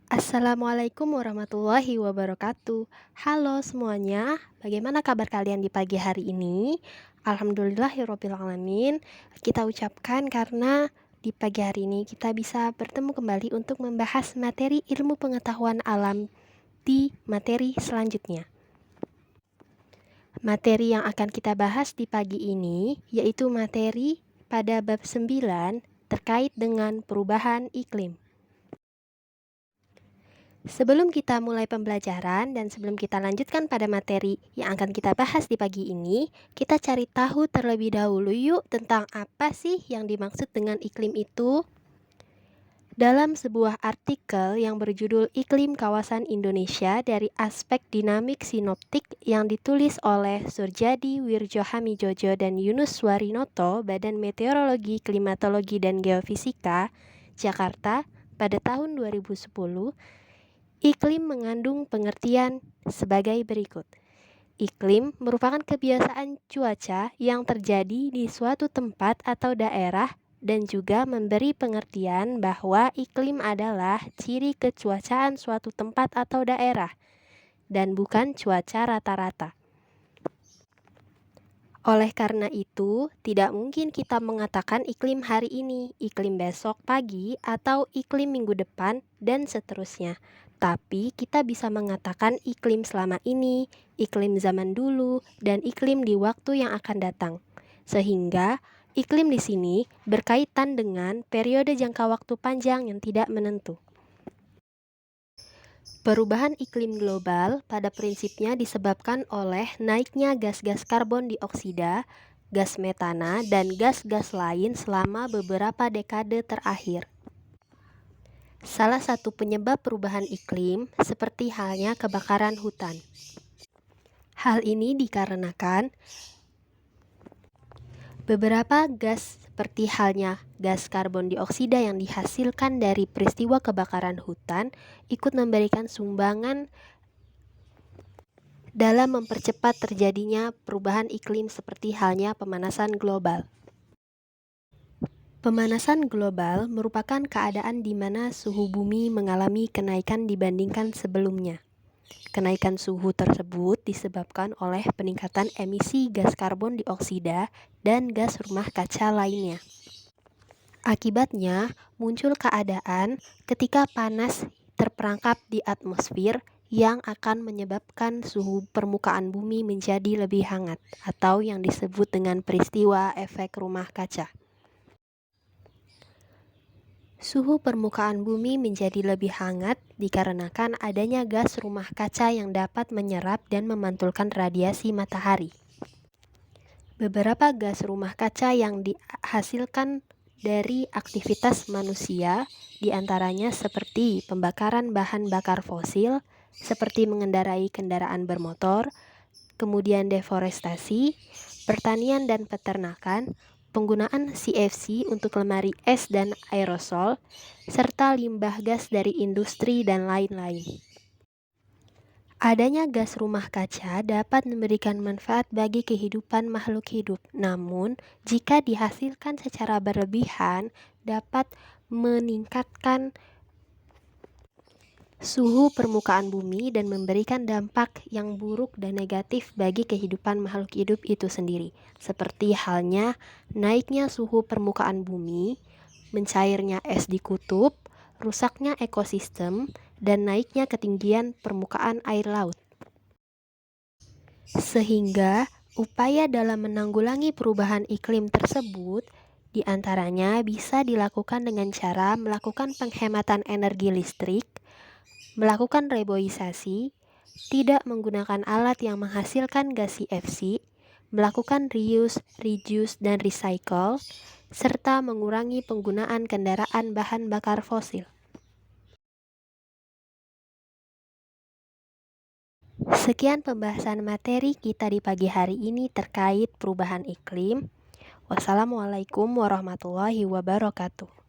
Assalamualaikum warahmatullahi wabarakatuh. Halo semuanya, bagaimana kabar kalian di pagi hari ini? Alhamdulillahirrabbilalamin. Kita ucapkan karena di pagi hari ini kita bisa bertemu kembali untuk membahas materi ilmu pengetahuan alam di materi selanjutnya. Materi yang akan kita bahas di pagi ini yaitu materi pada bab 9 terkait dengan perubahan iklim. Sebelum kita mulai pembelajaran dan sebelum kita lanjutkan pada materi yang akan kita bahas di pagi ini, kita cari tahu terlebih dahulu yuk tentang apa sih yang dimaksud dengan iklim itu. Dalam sebuah artikel yang berjudul Iklim Kawasan Indonesia dari Aspek Dinamik Sinoptik yang ditulis oleh Surjadi Wirjohamijojo dan Yunus Warinoto, Badan Meteorologi, Klimatologi, dan Geofisika, Jakarta, pada tahun 2010, iklim mengandung pengertian sebagai berikut. Iklim merupakan kebiasaan cuaca yang terjadi di suatu tempat atau daerah dan juga memberi pengertian bahwa iklim adalah ciri kecuacaan suatu tempat atau daerah dan bukan cuaca rata-rata. Oleh karena itu, tidak mungkin kita mengatakan iklim hari ini, iklim besok pagi, atau iklim minggu depan, dan seterusnya. Tapi kita bisa mengatakan iklim selama ini, iklim zaman dulu, dan iklim di waktu yang akan datang. Sehingga iklim di sini berkaitan dengan periode jangka waktu panjang yang tidak menentu. Perubahan iklim global pada prinsipnya disebabkan oleh naiknya gas-gas karbon dioksida, gas metana, dan gas-gas lain selama beberapa dekade terakhir. Salah satu penyebab perubahan iklim seperti halnya kebakaran hutan. Hal ini dikarenakan beberapa gas seperti halnya gas karbon dioksida yang dihasilkan dari peristiwa kebakaran hutan ikut memberikan sumbangan dalam mempercepat terjadinya perubahan iklim seperti halnya pemanasan global. Pemanasan global merupakan keadaan di mana suhu bumi mengalami kenaikan dibandingkan sebelumnya. Kenaikan suhu tersebut disebabkan oleh peningkatan emisi gas karbon dioksida dan gas rumah kaca lainnya. Akibatnya, muncul keadaan ketika panas terperangkap di atmosfer yang akan menyebabkan suhu permukaan bumi menjadi lebih hangat atau yang disebut dengan peristiwa efek rumah kaca. Suhu permukaan bumi menjadi lebih hangat dikarenakan adanya gas rumah kaca yang dapat menyerap dan memantulkan radiasi matahari. Beberapa gas rumah kaca yang dihasilkan dari aktivitas manusia, diantaranya seperti pembakaran bahan bakar fosil, seperti mengendarai kendaraan bermotor, kemudian deforestasi, pertanian dan peternakan, penggunaan CFC untuk lemari es dan aerosol, serta limbah gas dari industri dan lain-lain. Adanya gas rumah kaca dapat memberikan manfaat bagi kehidupan makhluk hidup, namun jika dihasilkan secara berlebihan dapat meningkatkan suhu permukaan bumi dan memberikan dampak yang buruk dan negatif bagi kehidupan makhluk hidup itu sendiri, seperti halnya naiknya suhu permukaan bumi, mencairnya es di kutub, rusaknya ekosistem, dan naiknya ketinggian permukaan air laut. Sehingga upaya dalam menanggulangi perubahan iklim tersebut diantaranya bisa dilakukan dengan cara melakukan penghematan energi listrik, melakukan reboisasi, tidak menggunakan alat yang menghasilkan gas CFC, melakukan reuse, reduce, dan recycle, serta mengurangi penggunaan kendaraan bahan bakar fosil. Sekian pembahasan materi kita di pagi hari ini terkait perubahan iklim. Wassalamualaikum warahmatullahi wabarakatuh.